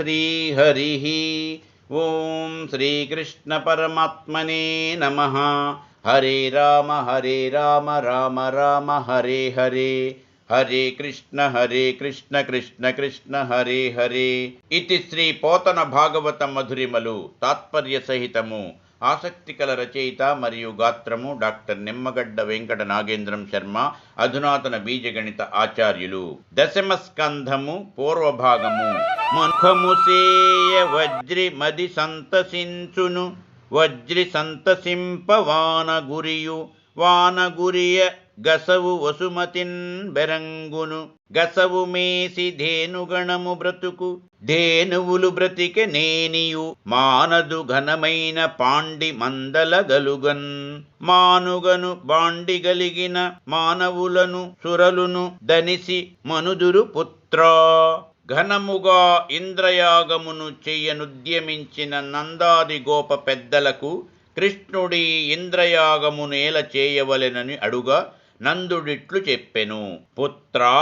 శ్రీహరిః. ఓం శ్రీకృష్ణ పరమాత్మనే నమః. హరే రామ రామ రామ హరే హరే, హరే కృష్ణ కృష్ణ కృష్ణ హరే హరే. ఇది శ్రీ పోతన భాగవత మధురిమలు తాత్పర్య సహితము. ఆసక్తికల రచయిత మరియు గాత్రము డాక్టర్ నిమ్మగడ్డ వెంకట నాగేంద్రం శర్మ, అధునాతన బీజగణిత ఆచార్యులు. దశమ స్కంధము పూర్వభాగము. ముఖము సేయ వజ్రి మది సంతసించును, వజ్రి సంతసింప వానగురియు, వానగురియ గసవు వసుమతిన్ బెరంగును, గసవు మేసి ధేనుగణము బ్రతుకు, ధేనువులు బ్రతికె నేనియు, మానదు ఘనమైన పాండి మందల గలుగన్, మానుగను బాండి గలిగిన మానవులను సురలును దనిసి మనుదురు పుత్రా. ఘనముగా ఇంద్రయాగమును చెయ్యనుద్యమించిన నందాది గోప పెద్దలకు కృష్ణుడి ఇంద్రయాగము నేల చేయవలెనని అడుగా నందుడిట్లు చెప్పెను. పుత్రా,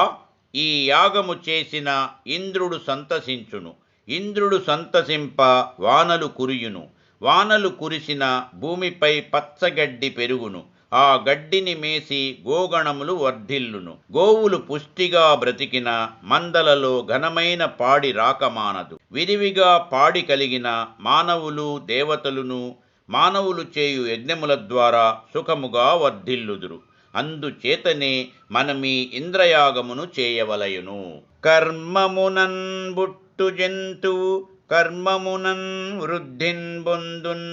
ఈ యాగము చేసిన ఇంద్రుడు సంతసించును. ఇంద్రుడు సంతసింప వానలు కురియును. వానలు కురిసిన భూమిపై పచ్చగడ్డి పెరుగును. ఆ గడ్డిని మేసి గోగణములు వర్ధిల్లును. గోవులు పుష్టిగా బ్రతికిన మందలలో ఘనమైన పాడి రాకమానదు. విరివిగా పాడి కలిగిన మానవులు దేవతలును మానవులు చేయు యజ్ఞముల ద్వారా సుఖముగా వర్ధిల్లుదురు. అందుచేతనే మనమీ ఇంద్రయాగమును చేయవలయును. కర్మమునన్ బుట్టు జంతువు కర్మమునన్ వృద్ధిన్ బొందున్,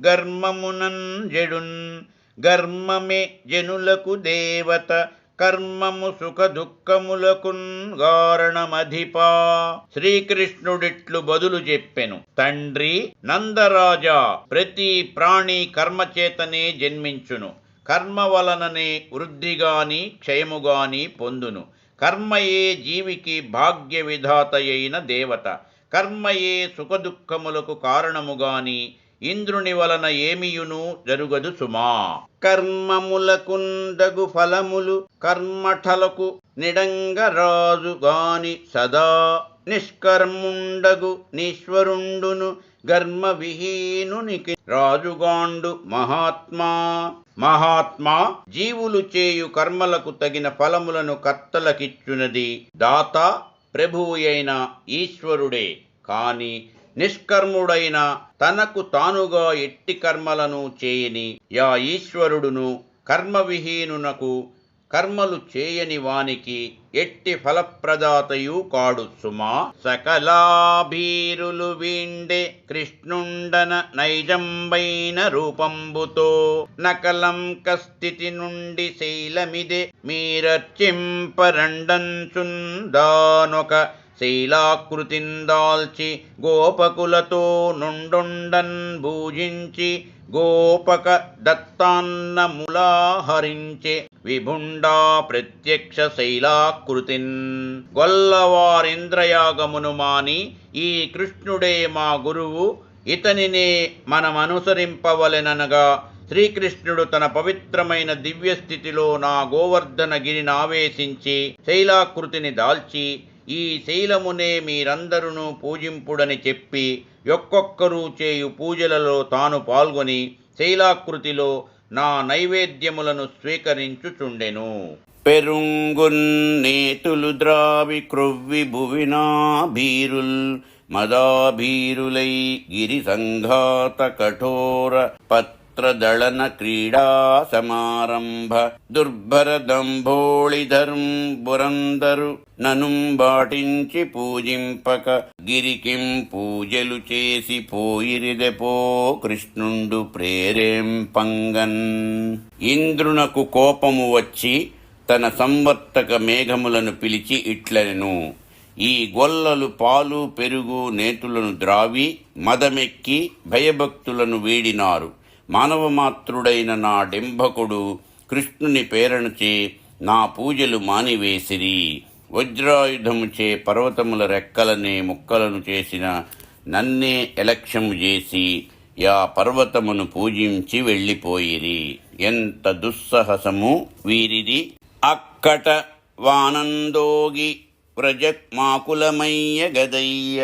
గర్మమునన్ జడున్ గర్మమే జనులకు దేవత, కర్మము సుఖ దుఃఖములకున్ గారణమధిపా. శ్రీకృష్ణుడిట్లు బదులు చెప్పెను. తండ్రి నందరాజా, ప్రతి ప్రాణి కర్మచేతనే జన్మించును. కర్మ వలననే వృద్ధిగాని క్షయముగాని పొందును. కర్మయే జీవికి భాగ్య విధాతయైన దేవత. కర్మయే సుఖదుఖములకు కారణముగాని ఇంద్రుని వలన ఏమియును జరుగదు సుమా. కర్మములకుందగు ఫలములు కర్మఠలకు నిడంగరాజు గాని సదా, నిష్కర్ముండగు నీశ్వరుండును గర్మ విహీనునికి రాజుగాండు మహాత్మా. మహాత్మా, జీవులు చేయు కర్మలకు తగిన ఫలములను కర్తలకిచ్చునది దాత ప్రభువైన ఈశ్వరుడే. కాని నిష్కర్ముడైన తనకు తానుగా ఎట్టి కర్మలను చేయని యా ఈశ్వరుడును కర్మవిహీనునకు కర్మలు చేయని వానికి ఎట్టి ఫలప్రదాతయు కాడు సుమా. సకలాభీరులు వీండే కృష్ణుండన నైజంబైన రూపంబుతో, నకలంక స్థితి నుండి శైలమిదే మీరర్చింపరండంచున్ దానొక శైలాకృతిందాల్చి, గోపకులతో నుండొండన్ భూజించి గోపక దత్తాన్నములాహరించే విభుండా ప్రత్యక్ష శైలాకృతిన్. గొల్లవారింద్రయాగమును మాని ఈ కృష్ణుడే మా గురువు, ఇతనినే మనమనుసరింపవలెననగా శ్రీకృష్ణుడు తన పవిత్రమైన దివ్యస్థితిలో నా గోవర్ధన గిరిని ఆవేశించి శైలాకృతిని దాల్చి, ఈ శైలమునే మీరందరూ పూజింపుడని చెప్పి ఒక్కొక్కరూ చేయు పూజలలో తాను పాల్గొని శైలాకృతిలో నా నైవేద్యములను స్వీకరించుచుండెను. పెరుంగున్నేతులు ద్రావి క్రొవ్వి భువినా భీరుల్, మదాభీరులై గిరి సంఘాత కఠోర పత్రదళన క్రీడా సమారంభ, దుర్భర దంభోళిధర్ం బురందరు ననుం బాటించి పూజింపక, గిరికిం పూజలు చేసి పోయిరిదెపో కృష్ణుండు ప్రేరేంపంగన్. ఇంద్రునకు కోపము వచ్చి తన సంవర్తక మేఘములను పిలిచి ఇట్లనెను. ఈ గొల్లలు పాలు పెరుగు నేతులను ద్రావి మదమెక్కి భయభక్తులను వీడినారు. మానవమాత్రుడైన నా డింభకుడు కృష్ణుని ప్రేరణచే నా పూజలు మానివేసిరి. వజ్రాయుధముచే పర్వతముల రెక్కలనే ముక్కలను చేసిన నన్నే ఎలక్ష్యము చేసి యా పర్వతమును పూజించి వెళ్ళిపోయిరి. ఎంత దుస్సాహసము వీరిది! అక్కట వానందోగి వ్రజమాకులమయ్య గదయ్య,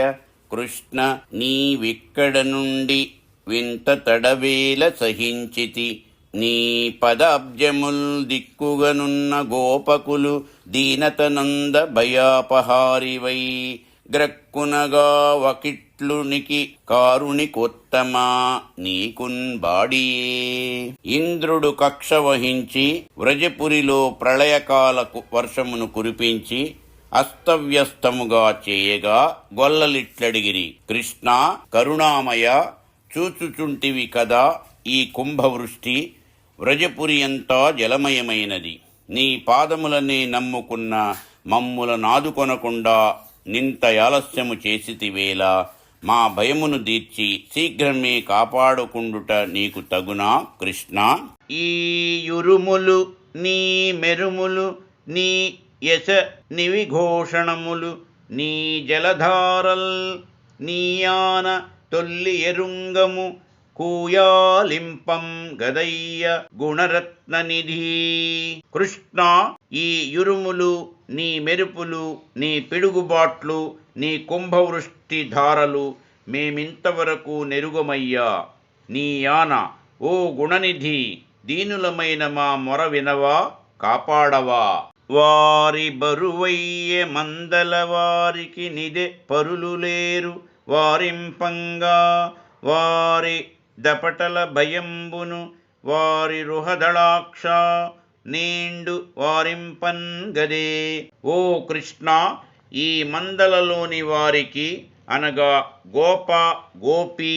కృష్ణ నీవిక్కడ నుండి వింత తడవేల సహించితి. నీ పదాబ్జముల్ దిక్కుగనున్న గోపకులు దీనతనంద భయాపహారివై గ్రక్కునగా వకిట్లునికి కారుణికోత్తమా నీకున్ బాడియే. ఇంద్రుడు కక్ష వహించి వ్రజపురిలో ప్రళయకాలకు వర్షమును కురిపించి అస్తవ్యస్తముగా చేయగా గొల్లలిట్లడిగిరి. కృష్ణ కరుణామయ, చూచుచుంటివి కదా ఈ కుంభవృష్టి, వ్రజపురి అంతా జలమయమైనది. నీ పాదములనే నమ్ముకున్న మమ్ముల నాదుకొనకుండా నింత ఆలస్యము చేసితివేళ మా భయమును దీర్చి శీఘ్రమే కాపాడుకుండుట నీకు తగునా కృష్ణ. ఈ యురుములు నీ మెరుములు నీ యశ నివిఘోషణములు నీ జలధారల్ నీయాన తొల్లి ఎరుంగము కూయాలింపం గదయ్య గుణరత్ననిధి. కృష్ణ ఈ యురుములు నీ మెరుపులు నీ పిడుగుబాట్లు నీ కుంభవృష్టి ధారలు మేమింతవరకు నెరుగమయ్యా. నీ యాన ఓ గుణనిధి, దీనులమైన మా మొర వినవా, కాపాడవా. వారి బరువయ్యే మందల వారికి నిదే పరులు లేరు వారింపంగా, వారి దపటల భయంబును వారి రుహదళాక్ష నీండు వారింపన్ గదే. ఓ కృష్ణ ఈ మందలలోని వారికి అనగా గోప గోపి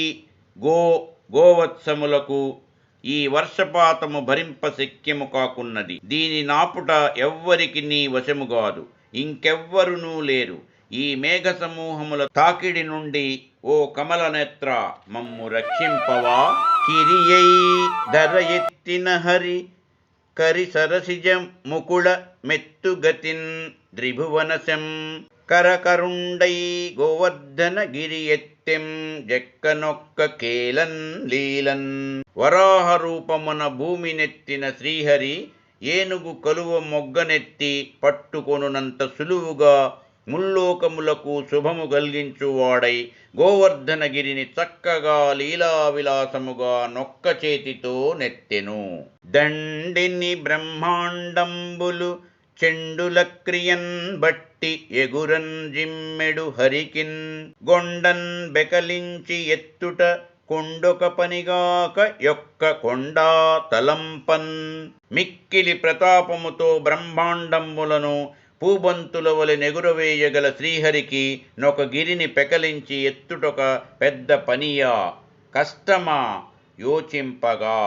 గోవత్సములకు ఈ వర్షపాతము భరింప శక్యము కాకున్నది. దీని నాపుట ఎవ్వరికి నీ వశముగాదు, ఇంకెవ్వరునూ లేరు. ఈ మేఘ సమూహముల తాకిడి నుండి ఓ కమలనేత్ర మమ్ము రక్షింపవా. కిరియై ధర ఎత్తిన హరి కరి సరసిజ ముకుళ మెత్తుగతిన్ త్రిభువనశం కరకరుండై గోవర్ధన గిరి ఎత్తెం జక్కనొక్క కేలన్ లీలన్. వరాహ రూపమున భూమినెత్తిన శ్రీహరి ఏనుగు కలువ మొగ్గనెత్తి పట్టుకొనునంత సులువుగా ముల్లోకములకు శుభము కలిగించువాడై గోవర్ధనగిరిని చక్కగా లీలావిలాసముగా నొక్క చేతితో నెత్తెను. దండిని బ్రహ్మాండంబులు చెండుల క్రియన్ బట్టి ఎగురన్ జిమ్మెడు హరికిన్ గొండన్ బెకలించి ఎత్తుట కొండొక పనిగాక యొక్క కొండా తలంపన్. మిక్కిలి ప్రతాపముతో బ్రహ్మాండంబులను పూబంతుల వలె నెగురవేయగల శ్రీహరికి నొక గిరిని పెకలించి ఎత్తుటొక పెద్ద పనియా, కష్టమా యోచింపగా.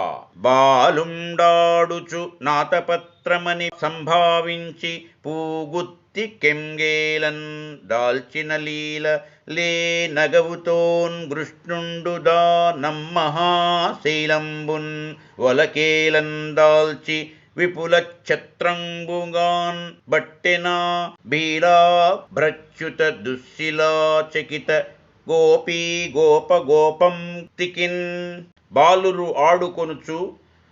బాలుండాడుచు నాతపత్రమని సంభావించి పూగుత్తి కెంగేలన్ దాల్చిన లీల లే నగవుతోన్ కృష్ణుండుదా నమ్మహాశైలంబున్ వలకేలన్ దాల్చి విపుల ఛత్రంబుగాన్ బట్టెనా బీలా భ్రచ్యుత దుశ్శిలా చకిత గోపీ గోప గోపం తికిన్. బాలురు ఆడుకొనుచు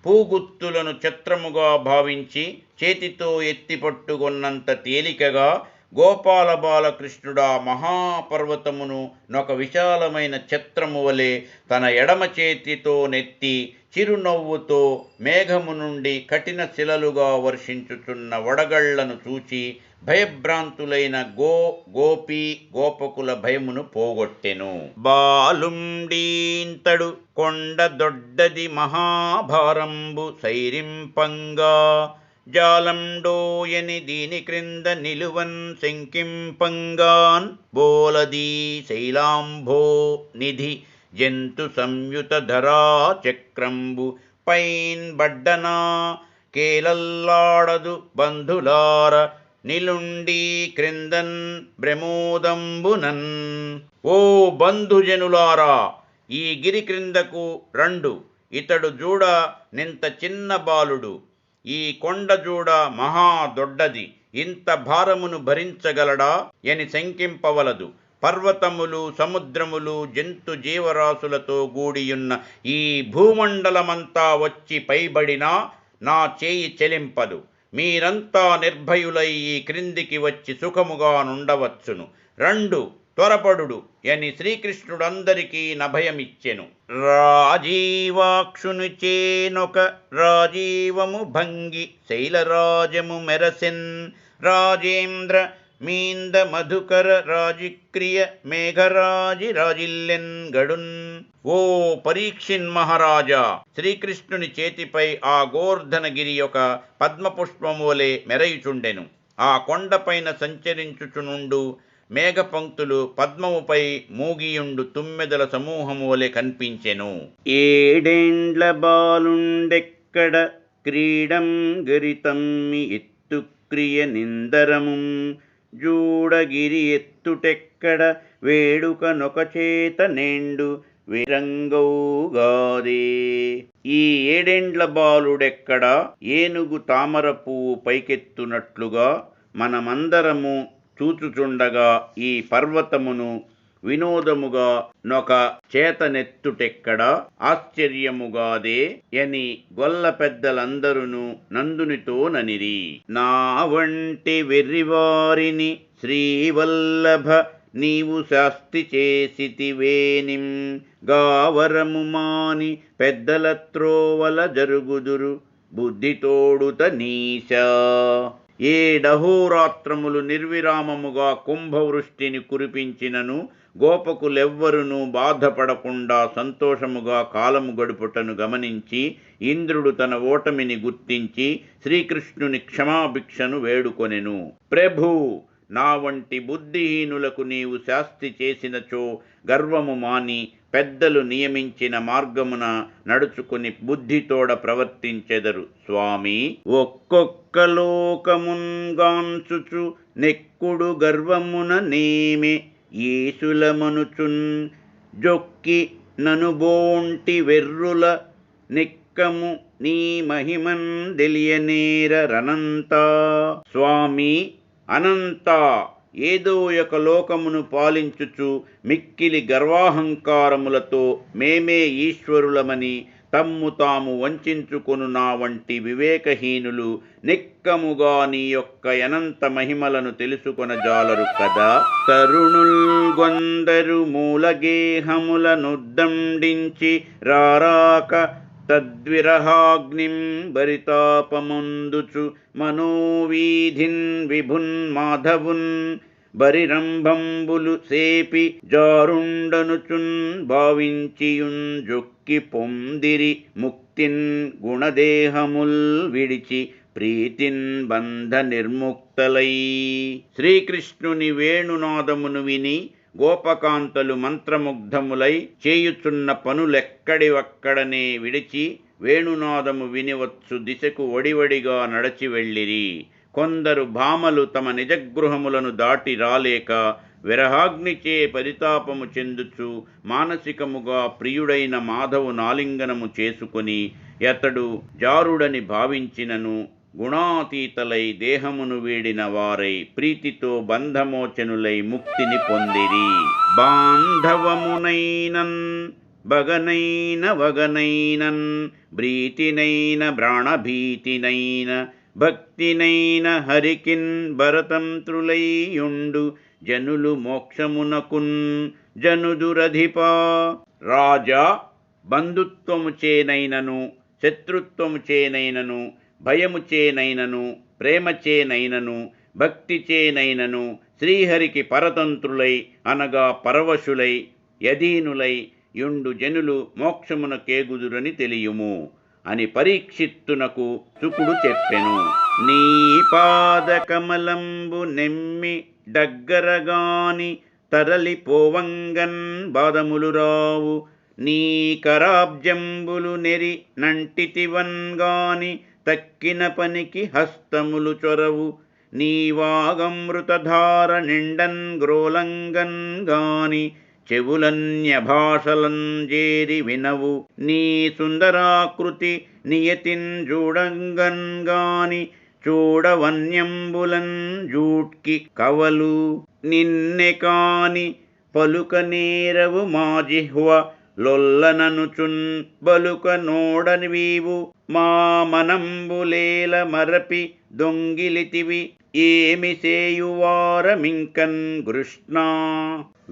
పూగుత్తులను ఛత్రముగా భావించి చేతితో ఎత్తిపట్టుకొన్నంత తేలికగా గోపాల బాలకృష్ణుడా మహాపర్వతమును నొక విశాలమైన ఛత్రము వలె తన ఎడమ చేతితో నెత్తి చిరునవ్వుతో మేఘము నుండి కఠిన శిలలుగా వర్షించుచున్న వడగళ్లను చూచి భయభ్రాంతులైన గోపీ గోపకుల భయమును పోగొట్టెను. బాలుండీంతడు కొండ దొడ్డది మహాభారంబు సైరింపంగా జాలండోయని దీని క్రింద నిలువన్ శంకింపంగాన్ బోలదీ శైలాంభో నిధి జంతు సంయుత ధరా చక్రంబు పైన్ బడ్డనా కేలల్లాడదు బంధులార నిలుండి క్రిందన్ బ్రమోదంబునన్. ఓ బంధుజనులారా, ఈ గిరి క్రిందకు రండు. ఇతడు జూడ నింత చిన్న బాలుడు, ఈ కొండ జూడ మహా దొడ్డది, ఇంత భారమును భరించగలడా అని శంకింపవలదు. పర్వతములు సముద్రములు జంతు జీవరాశులతో కూడియున్న ఈ భూమండలమంతా వచ్చి పైబడినా నా చేయి చెలింపదు. మీరంతా నిర్భయులై ఈ క్రిందికి వచ్చి సుఖముగా నుండవచ్చును. రండు, త్వరపడుడు అని శ్రీకృష్ణుడందరికీ నభయమిచ్చెను. రాజీవాక్షుని చేనొక రాజీవము భంగి శైలరాజము మెరసెన్ రాజేంద్ర మీంద మధుకర రాజిక్రియ మేఘరాజి రాజిల్లెన్ గడున్. ఓ పరీక్షిన్ మహారాజా, శ్రీకృష్ణుని చేతిపై ఆ గోవర్ధనగిరి యొక్క పద్మపుష్పములే మెరయుచుండెను. ఆ కొండపైన సంచరించుచునుండు మేఘపంక్తులు పద్మముపై మూగియుండు తుమ్మెదల సమూహములే కనిపించెను. ఏడేండ్ల బాలుండెక్కడ క్రీడం గరితమ్మి ఎత్తుక్రియ నిందరము జూడగిరి ఎత్తుటెక్కడ వేడుక నొకచేత నేండు విరంగౌగాదే. ఈ ఏడేండ్ల బాలుడెక్కడ ఏనుగు తామర పువ్వు పైకెత్తునట్లుగా మనమందరము చూచుచుండగా ఈ పర్వతమును వినోదముగా నొక చేతనెత్తుటెక్కడ ఆశ్చర్యముగాదే అని గొల్ల పెద్దలందరూ నందునితో ననిరి. నా వంటి వెర్రివారిని శ్రీవల్లభ నీవు శాస్తి చేసితివేనిం గావరము మాని పెద్దల త్రోవల జరుగుదురు బుద్ధితోడుత నీశా. ఏడహోరాత్రములు నిర్విరామముగా కుంభవృష్టిని కురిపించినను గోపకులెవ్వరునూ బాధపడకుండా సంతోషముగా కాలము గడుపుటను గమనించి ఇంద్రుడు తన ఓటమిని గుర్తించి శ్రీకృష్ణుని క్షమాభిక్షను వేడుకొనెను. ప్రభూ, నా వంటి బుద్ధిహీనులకు నీవు శాస్తి చేసినచో గర్వము మాని పెద్దలు నియమించిన మార్గమున నడుచుకుని బుద్ధితోడ ప్రవర్తించెదరు స్వామి. ఒక్కొక్క లోకమున్ గాంచుచు నెక్కుడు గర్వమున నేమే ఈసులమనుచున్ జొక్కి ననుబోంటి వెర్రుల నిక్కము నీ మహిమన్ తెలియనేర రనంతా. స్వామి అనంతా, ఏదో ఒక లోకమును పాలించుచు మిక్కిలి గర్వాహంకారములతో మేమే ఈశ్వరులమని తమ్ము తాము వంచుకొను నా వంటి వివేకహీనులు నిక్కముగా నీ యొక్క అనంత మహిమలను తెలుసుకొనజాలరు కదా. తరుణుల్ గొందరు మూలగేహముల నుద్దండించి రారాక తద్విరహాగ్నిం బరితాపముందుచు మనోవీధిన్ విభున్ మాధవున్ బరిరంభంబులు సేపి జారుండనుచున్ భావించియున్ జొక్కి పొందిరి ముక్తిన్ గుణదేహముల్ విడిచి ప్రీతిన్ బంధ నిర్ముక్తలై. శ్రీకృష్ణుని వేణునాదమును విని గోపకాంతలు మంత్రముగ్ధములై చేయుచున్న పనులెక్కడివక్కడనే విడిచి వేణునాదము వినివచ్చు దిశకు వడివడిగా నడచి వెళ్ళిరి. కొందరు భామలు తమ నిజగృహములను దాటి రాలేక విరహాగ్నిచే పరితాపము చెందుచు మానసికముగా ప్రియుడైన మాధవు నాలింగనము చేసుకొని అతడు జారుడని భావించినను గుణాతీతలై దేహమును వీడిన వారై ప్రీతితో బంధమోచనులై ముక్తిని పొందిరి. బాంధవమునైనన్ బగనైన వగనైనన్ బ్రీతినైన ప్రాణభీతినైన భక్తినైన హరికిన్ భరతంత్రులైయుండు జనులు మోక్షమునకున్ జనుదురధిపా. రాజా, బంధుత్వము చేనైనను శత్రుత్వము చేనైనను భయము చేనైనను ప్రేమ చేనైనను భక్తి చేనైనను శ్రీహరికి పరతంత్రులై అనగా పరవశులై యధీనులై యుండు జనులు మోక్షమునకేగుదురని తెలియుము అని పరీక్షిత్తునకు శుకుడు చెప్పెను. నీ పాదకమలంబు నెమ్మి దగ్గరగాని తరలిపోవంగన్ బాదములు రావు. నీ కరాబ్జంబులు నెరి నంటితివన్గాని తక్కిన పనికి హస్తములు చొరవు. నీ వాగమృతధార నిండన్ గ్రోలంగన్ గాని చెవులన్య భాషలంజేరి వినవు. నీ సుందరాకృతి నియతిన్ చూడంగన్ గాని చూడవన్యంబులన్ జూట్కి కవలు. నిన్నె కాని పలుక నేరవు మా జిహ్వ లొల్లననుచున్ బలుక నోడనివీవు మా మనంబులేల మరపి దొంగిలితివి ఏమి సేయువారమింకన్ కృష్ణ.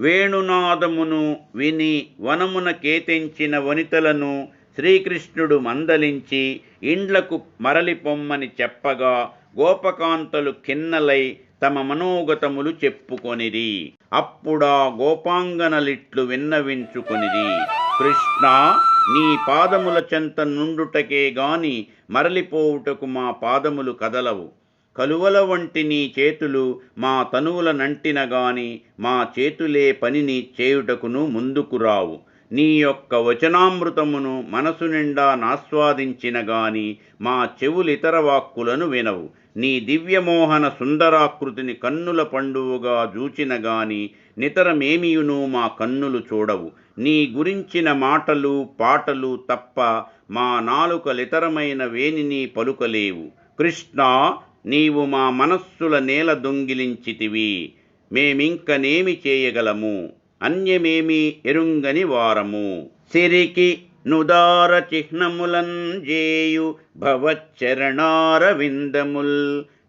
వేణునాదమును విని వనమున కేతించిన వనితలను శ్రీకృష్ణుడు మందలించి ఇండ్లకు మరలిపొమ్మని చెప్పగా గోపకాంతలు ఖిన్నలై తమ మనోగతములు చెప్పుకొనిరి. అప్పుడా గోపాంగనలిట్లు విన్నవించుకొనిరి, కృష్ణ, నీ పాదముల చెంత నుండుటకే గాని మరలిపోవుటకు మా పాదములు కదలవు. కలువల వంటి నీ చేతులు మా తనువుల నంటిన గాని మా చేతులే పనిని చేయుటకును ముందుకు రావు. నీ యొక్క వచనామృతమును మనసు నిండా నాస్వాదించిన గాని మా చెవులితర వాక్కులను వినవు. నీ దివ్యమోహన సుందరాకృతిని కన్నుల పండువుగా జూచిన గాని నితరమేమియును మా కన్నులు చూడవు. నీ గురించిన మాటలు పాటలు తప్ప మా నాలుకలితరమైన వేనిని పలుకలేవు. కృష్ణ, నీవు మా మనస్సుల నేల దొంగిలించితివి. మేమింకనేమి చేయగలము? అన్యమేమి ఎరుంగని వారము. సిరికి నుదార చిహ్నములన్ జేయు భవచ్చరణార విందముల్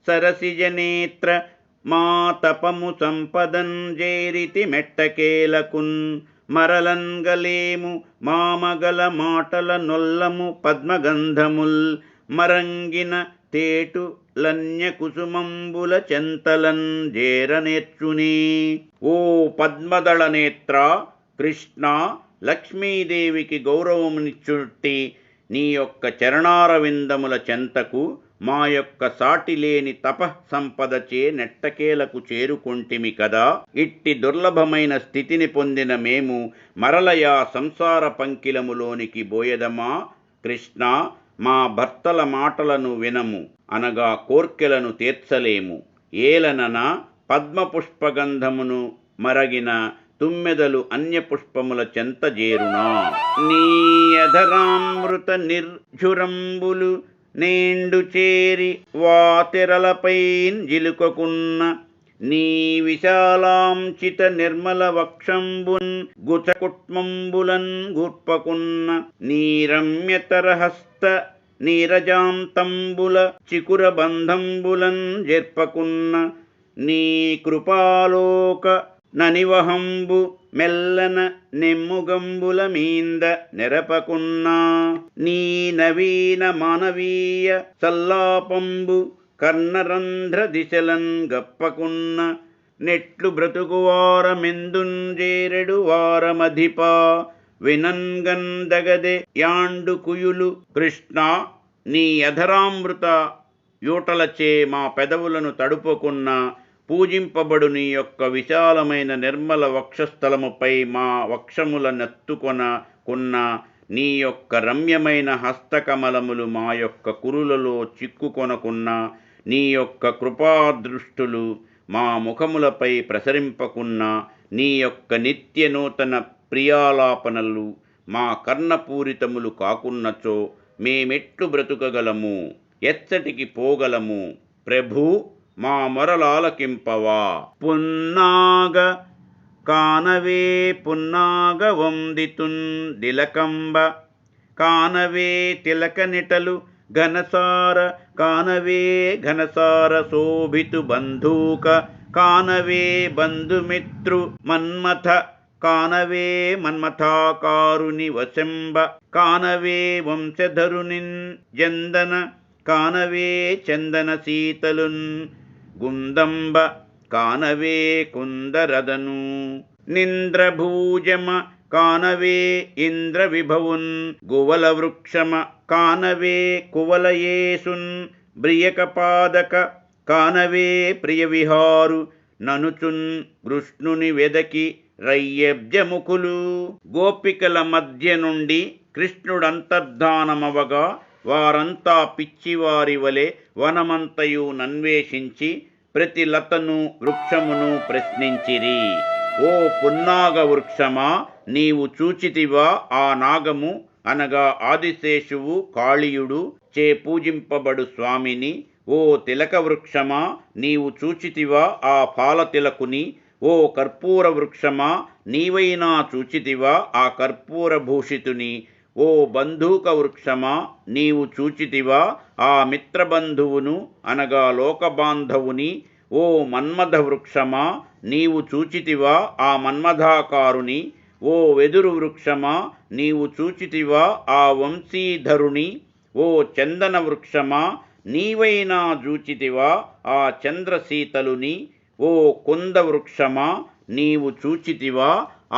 సరసిజనేత్ర మా తపము సంపదన్ జేరితి మెట్టకేలకున్ మరలంగలేము మామగల మాటల నొల్లము పద్మగంధముల్ మరంగిన తేటు లన్య కుసుమంబుల చెంతలన్ జేరనేర్చునే. ఓ పద్మదళ నేత్ర కృష్ణ, లక్ష్మీదేవికి గౌరవమునిచ్చుట్టి నీ యొక్క చరణారవిందముల చెంతకు మా యొక్క సాటిలేని తపఃసంపదచే నెట్టకేలకు చేరుకొంటిమి కదా. ఇట్టి దుర్లభమైన స్థితిని పొందిన మేము మరలయా సంసార పంకిలములోనికి బోయదమా? కృష్ణ, మా భర్తల మాటలను వినము అనగా కోర్కెలను తీర్చలేము. ఏలనన పద్మపుష్పగంధమును మరగిన తుమ్మెదలు అన్యపుష్పముల చెంత జేరునా. నీయధరామృత నిర్ఝురంబులు నేండు చేరి వాతెరలపై జిలుకకున్న నీ విశాలాంచిత నిర్మల వక్షంబున్ గుచకుట్మంబులన్ గుర్పకున్న నీ రమ్యతరహస్త నీరజాంతంబుల చికుర బంధంబులన్ జెర్పకున్న నీ కృపాలోక ననివహంబు మెల్లన నెమ్ముగంబుల మీంద నెరపకున్నా. నీ నవీన మానవీయ సల్లాపంబు కర్ణరంధ్ర దిశలన్ గప్పకున్న నెట్లు బ్రతుకువారమెందుంజేరెడు వారమధిపా వినంగందగదె యాండు కుయులు. కృష్ణ, నీ అధరామృత యూటలచే మా పెదవులను తడుపుకున్న పూజింపబడు నీ యొక్క విశాలమైన నిర్మల వక్షస్థలముపై మా వక్షముల నెత్తుకొన నీ యొక్క రమ్యమైన హస్తకమలములు మా యొక్క కురులలో చిక్కుకొనకున్న నీ యొక్క కృపాదృష్టులు మా ముఖములపై ప్రసరింపకున్న నీ యొక్క నిత్య నూతన ప్రియాలాపనలు మా కర్ణపూరితములు కాకున్నచో మేమెట్లు బ్రతుకగలము? ఎచ్చటికి పోగలము? ప్రభూ, మా మొరలాలకింపవా. పున్నాగ కానవే పున్నాగ వందితున్ దిలకంబ కానవే తిలకనిటలు ఘనసార కానవే ఘనసార శోభితు బంధూక కానవే బంధుమిత్రు మన్మథ కానవే మన్మథాకారుని వశంబ కానవే వంశధరునిన్ జందన కానవే చందన శీతలున్ గుందంబ కానవే కుందరదను నింద్రభూజమ కానవే ఇంద్ర విభవున్ గువల వృక్షమ కానవే కువలయేసున్ బ్రియకపాదక కానవే ప్రియవిహారు ననుచున్ కృష్ణుని వెదకి రయ్యబ్జముఖులు. గోపికల మధ్య నుండి కృష్ణుడంతర్ధానమవగా వారంతా పిచ్చివారి వలె వనమంతయు నన్వేషించి ప్రతి లతను వృక్షమును ప్రశ్నించిరి. ఓ పున్నాగ వృక్షమా, నీవు చూచితివా ఆ నాగము అనగా ఆదిశేషువు కాళీయుడు చే పూజింపబడు స్వామిని? ఓ తిలక వృక్షమా, నీవు చూచితివా ఆ పాలతిలకుని? ఓ ఓ కర్పూర వృక్షమా, నీవైనా చూచితివా ఆ కర్పూర భూషితుని? ఓ బంధూక వృక్షమా, నీవు చూచితివా ఆ మిత్రబంధువును అనగా లోకబాంధవుని? ఓ మన్మథ వృక్షమా, నీవు చూచితివా ఆ మన్మథాకారుని? ఓ వెదురు వృక్షమా, నీవు చూచితివా ఆ వంశీధరుని? ఓ చందన వృక్షమా, నీవైనా చూచితివా ఆ చంద్రశీతలుని? ఓ కుంద వృక్షమా, నీవు చూచితివా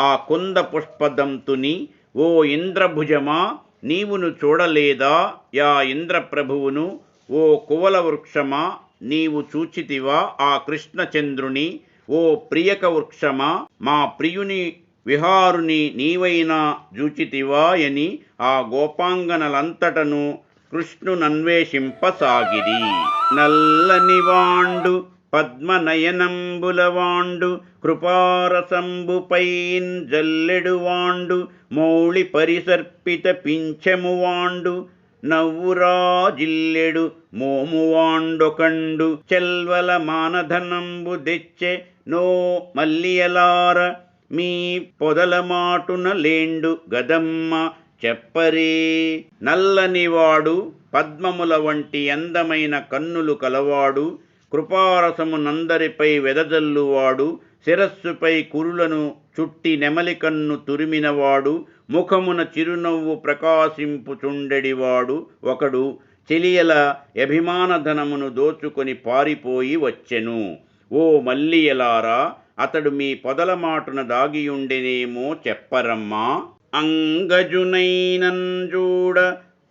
ఆ కుంద పుష్పదంతుని? ఓ ఇంద్రభుజమా, నీవును చూడలేదా యా ఇంద్రప్రభువును? ఓ కువల వృక్షమా, నీవు చూచితివా ఆ కృష్ణచంద్రుని? ఓ ప్రియక వృక్షమా, మా ప్రియుని విహారుని నీవైనా జూచితివాయని ఆ గోపాంగనలంతటను కృష్ణునన్వేషింపసాగిరి. నల్లనివాండు పద్మనయనంబులవాండు కృపారసంబుపైన్ జల్లెడువాండు మౌళి పరిసర్పిత పింఛమువాండు నవ్వురాజిల్లెడు మోమువాండొకండు చెల్వల మానధనంబు దెచ్చె నో మల్లియలార మీ పొదల మాటున లేండు గదమ్మ చెప్పరే. నల్లనివాడు, పద్మముల వంటి అందమైన కన్నులు కలవాడు, కృపారసమునందరిపై వెదజల్లువాడు, శిరస్సుపై కురులను చుట్టి నెమలికన్ను తురిమినవాడు, ముఖమున చిరునవ్వు ప్రకాశింపుచుండెడివాడు ఒకడు చెలియల అభిమానధనమును దోచుకొని పారిపోయి వచ్చెను. ఓ మల్లియలారా, అతడు మీ పొదల మాటున దాగియుండెనేమో చెప్పరమ్మా. అంగజునైనంజూడ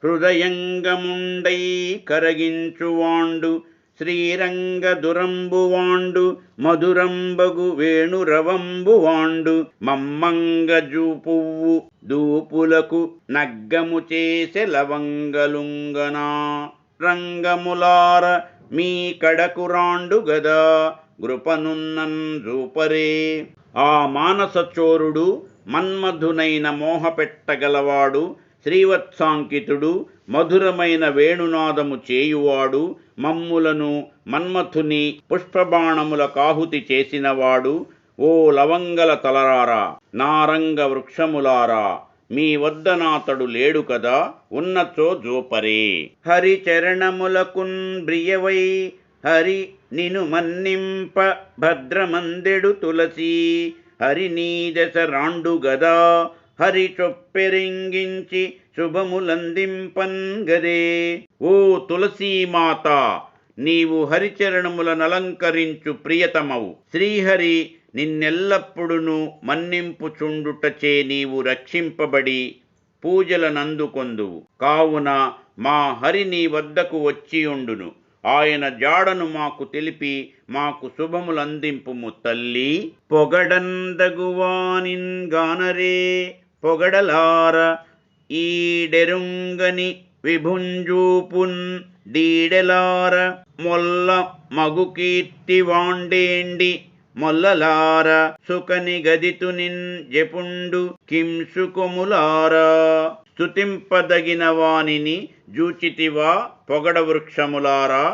హృదయంగముండై కరగించువాండు శ్రీరంగదురంబువాండు మధురంబగు వేణురవంబువాండు మమ్మంగజు పువ్వు దూపులకు నగ్గము చేసె లవంగలుంగనా రంగములార మీ కడకురాండు గదా గృపనున్నన్ జూపరే. ఆ మానసచోరుడు మన్మధునైన మోహపెట్టగలవాడు, శ్రీవత్సాంకితుడు, మధురమైన వేణునాదము చేయువాడు, మమ్ములను మన్మథుని పుష్పబాణముల కాహుతి చేసినవాడు. ఓ లవంగల తలరారా, నారంగ వృక్షములారా, మీ వద్ద నాతడు లేడు కదా, ఉన్నచో జోపరే. హరి చరణములకున్ బ్రియవై హరి నిను మన్నింప భద్రమందెడు తులసి హరి నీ దశ రాండు గదా హరి చొప్పెరింగించి శుభములందింపన్ గదే. ఓ తులసీమాత, నీవు హరిచరణములనలంకరించు ప్రియతమవు. శ్రీహరి నిన్నెల్లప్పుడును మన్నింపుచుండుటచే నీవు రక్షింపబడి పూజలనందుకొందువు. కావున మా హరి నీ వద్దకు వచ్చియుండును. ఆయన జాడను మాకు తెలిపి మాకు శుభములందింపుము తల్లి. పొగడందగువానిన్ గానరే పొగడలార ఈడెరుంగని విభుంజూపున్ డీడెలార మొల్ల మగుకీర్తి వాండేండి మొల్లలార సుకని గదితునిన్ జపుండు కింసుకొములారా. స్తుతింపదగిన వానిని జూచితివా పొగడ వృక్షములారా,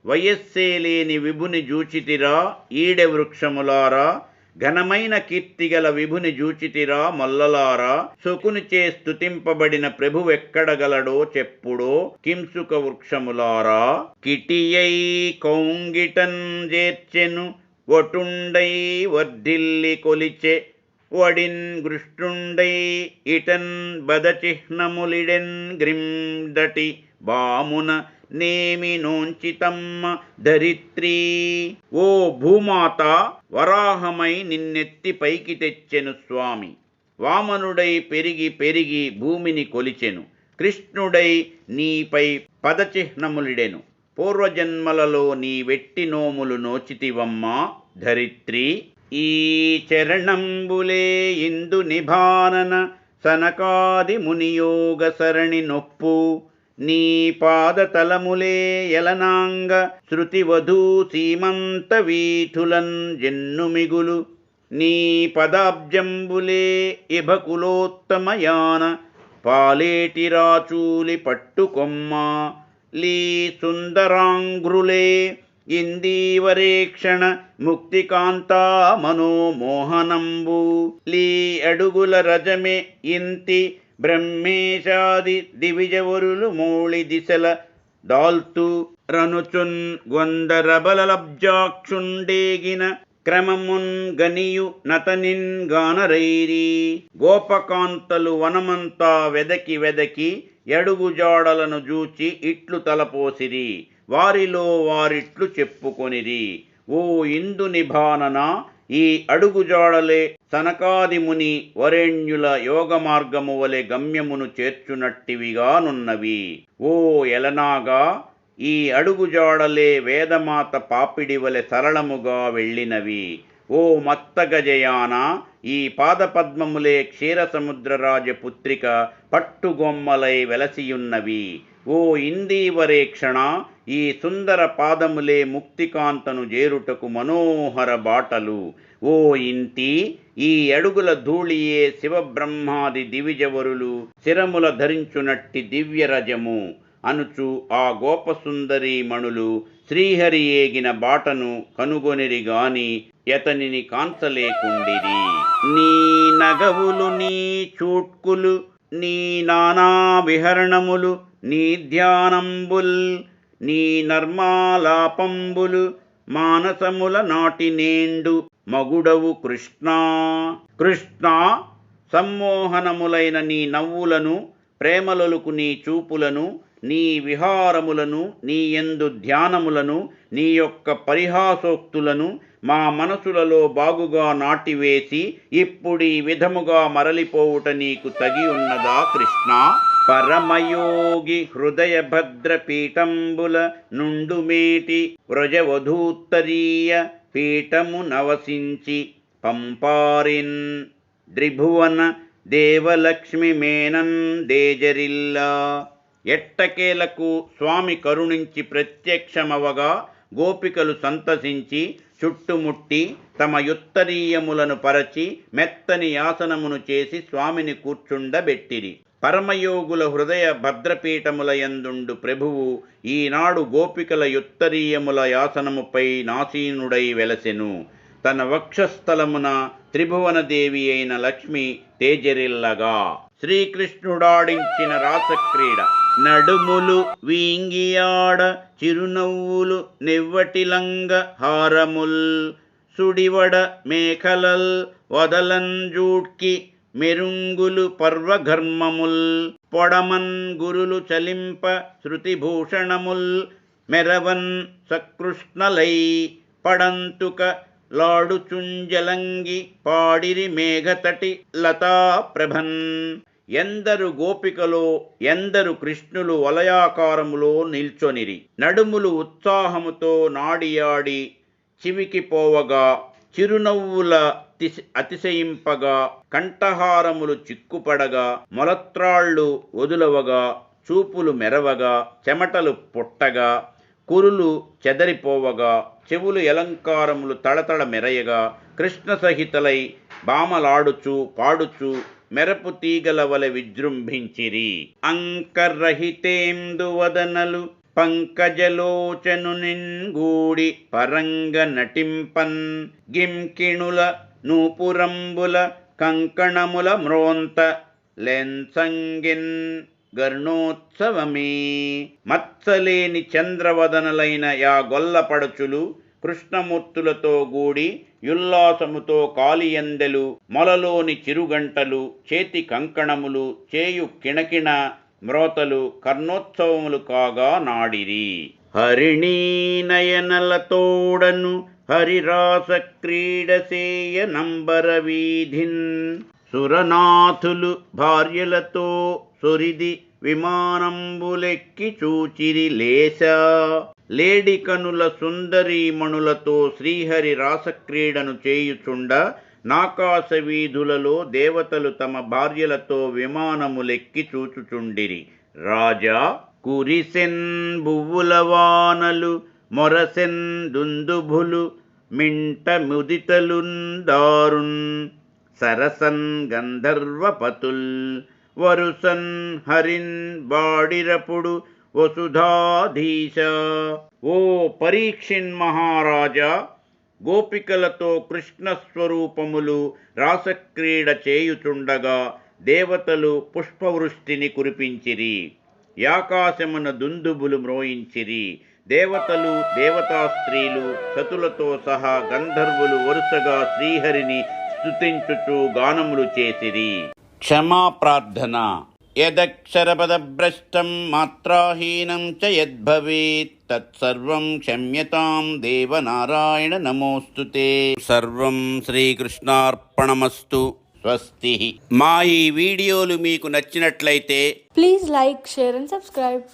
వయస్సే లేని విభుని జూచితిరా ఈడె వృక్షములారా, ఘనమైన కీర్తిగల విభుని జూచితిరా మొల్లలారా. సుకునిచే స్తుతింపబడిన ప్రభువెక్కడగలడో చెప్పుడో కింసుక వృక్షములారా. కిటియై కౌంగిటన్ జేర్చెను వటుండై వర్ధిల్లి కొలిచె వడిన్ గృష్టుండై ఇటన్ బదచిహ్నములిడెన్ గ్రిందటి బామున నేమి నోంచితమ్మ ధరిత్రీ. ఓ భూమాత, వరాహమై నిన్నెత్తి పైకి తెచ్చెను స్వామి. వామనుడై పెరిగి పెరిగి భూమిని కొలిచెను. కృష్ణుడై నీపై పదచిహ్నములిడెను. పూర్వజన్మలలో నీ వెట్టి నోములు నోచితివమ్మా ధరిత్రి. ఈ చరణంబులే ఇందు నిభానన సనకాది మునియోగ సరణి నొప్పు. నీ పాదతలములే యలనాంగ శృతివధూ సీమంత వీథులన్ జన్ను మిగులు. నీ పదాబ్జంబులే ఇభకులోత్తమయాన పాలేటి రాచూలి పట్టుకొమ్మ. లీ సుందరాంఘ్రులే ఇందీవరేక్షణ ముక్తికాంతా మనోమోహనంబు లీ అడుగుల రజమే ఇంతి బ్రహ్మేశాది దివిజవరులు మౌళి దిశల దాల్తు రనుచున్ గొందరబలబ్జాక్షుండేగిన క్రమమున్ గనియు నతనిన్ గానరైరి గోపకాంతలు వనమంతా వెదకి వెదకి ఎడుగుజాడలను జూచి ఇట్లు తలపోసిరి. వారిలో వారిట్లు చెప్పుకొనిరి. ఓ ఇందు నిభానన, ఈ అడుగుజాడలే సనకాదిముని వరేణ్యుల యోగ మార్గము వలె గమ్యమును చేర్చునట్టివిగానున్నవి. ఓ ఎలనాగా, ఈ అడుగుజాడలే వేదమాత పాపిడి వలె సరళముగా వెళ్ళినవి. ఓ మత్తగజయాన, ఈ పాదపద్మములే క్షీరసముద్రరాజపుత్రిక పట్టుగొమ్మలై వెలసియున్నవి. ఓ ఇందీవరేక్షణ, ఈ సుందర పాదములే ముక్తికాంతను జేరుటకు మనోహర బాటలు. ఓ ఇంతి, ఈ అడుగుల ధూళియే శివబ్రహ్మాది దివిజవరులు శిరముల ధరించునట్టి దివ్యరజము అనుచు ఆ గోపసుందరీమణులు శ్రీహరి ఏగిన బాటను కనుగొనిరిగాని యతనిని కాంచలేకుండిరి. నీ నగవులు, నీ చూట్కులు, నీ నానా విహరణములు, నీ ధ్యానంబుల్, నీ నర్మాలాపంబులు మానసముల నాటినేండు మగుడవు కృష్ణా. కృష్ణా, సమ్మోహనములైన నీ నవ్వులను, ప్రేమలొలుకు నీ చూపులను, నీ విహారములను, నీ యందు ధ్యానములను, నీ యొక్క పరిహాసోక్తులను మా మనసులలో బాగుగా నాటివేసి ఇప్పుడీ విధముగా మరలిపోవుట నీకు తగి ఉన్నదా కృష్ణ? పరమయోగి హృదయ భద్ర పీఠంబుల నుండుమేటి వ్రజవధూత్తరీయ పీఠము నవసించి పంపారిన్ ద్రిభువన దేవలక్ష్మి మేనన్ దేజరిల్లా. ఎట్టకేలకు స్వామి కరుణించి ప్రత్యక్షమవగా గోపికలు సంతసించి చుట్టుముట్టి తమ యుత్తరీయములను పరచి మెత్తని యాసనమును చేసి స్వామిని కూర్చుండబెట్టిరి. పరమయోగుల హృదయ భద్రపీఠములయందుండు ప్రభువు ఈనాడు గోపికల యుత్తరీయముల యాసనముపై నాసీనుడై వెలసెను. తన వక్షస్థలమున త్రిభువనదేవి అయిన లక్ష్మి తేజరిల్లగా శ్రీకృష్ణుడాడించిన రాసక్రీడ. నడుములు వీంగియాడ చిరునవ్వులు నెవ్వటిలంగ హారముల్ సుడివడ మేఖలల్ వదలంజూడ్కి మెరుంగులు పర్వఘర్మముల్ పొడమన్ గురులు చలింప శృతిభూషణముల్ మెరవన్ సకృష్ణలై పడంతుక లాడుచుంజలంగి పాడిరి మేఘతటి లతా ప్రభన్. ఎందరు గోపికలో ఎందరు కృష్ణులు వలయాకారములో నిల్చొనిరి. నడుములు ఉత్సాహముతో నాడియాడి చివికిపోవగా, చిరునవ్వుల అతిశయింపగా, కంఠహారములు చిక్కుపడగా, మొలత్రాళ్ళు వదులవగా, చూపులు మెరవగా, చెమటలు పుట్టగా, కురులు చెదరిపోవగా, చెవులు అలంకారములు తళతళ మెరయగా, కృష్ణ సహితలై బామలాడుచు పాడుచు మెరపు తీగల వలె విజృంభించిరి. అంకరహితేందువదనలు పంకజలోచను నిన్గూడి పరంగ నటింపన్ గింకిణుల నూపురంబుల కంకణముల మ్రోంత లెన్సంగిన్ గర్ణోత్సవమే. మత్సలేని చంద్రవదనలైన యా గొల్లపడచులు కృష్ణమూర్తులతో గూడి యుల్లాసముతో కాలియందెలు, మొలలోని చిరుగంటలు, చేతి కంకణములు, చేయు కిణకిణ మ్రోతలు కర్ణోత్సవములు కాగా నాడిరి. హరిణీనయనలతోడను హరిరాస క్రీడసేయ నంబర వీధిన్ సురనాథులు భార్యలతో సొరిది విమానంబులెక్కి చూచిరి లేశ. లేడికనుల సుందరీమణులతో శ్రీహరి రాసక్రీడను చేయుచుండ నాకాశ వీధులలో దేవతలు తమ భార్యలతో విమానములెక్కి చూచుచుండిరి. రాజా కురిసెన్ బువ్వుల వానలు మొరసెన్ దుందుభులు మింట ముదితలున్ దారున్ సరసన్ గంధర్వపతుల్ వరుసన్ హరిన్ బాడిరపుడు వసుధాధీశ. ఓ పరీక్షిన్ మహారాజా, గోపికలతో కృష్ణ స్వరూపములు రాసక్రీడ చేయుచుండగా దేవతలు పుష్పవృష్టిని కురిపించిరి. యాకాశమున దుందుబులు మ్రోయించిరి. దేవతలు, దేవతా స్త్రీలు, సతులతో సహా గంధర్వులు వరుసగా శ్రీహరిని స్తుతించుచు గానములు చేసిరి. క్షమా ప్రార్థన. యదక్షరపదభ్రష్టం మాత్రాహీనం చ యద్భవేత్ తత్సర్వం క్షమ్యతాం దేవనారాయణ నమోస్తుతే. సర్వం శ్రీకృష్ణార్పణమస్తు. స్వస్తి. మా ఈ వీడియోలు మీకు నచ్చినట్లయితే please like, share and subscribe.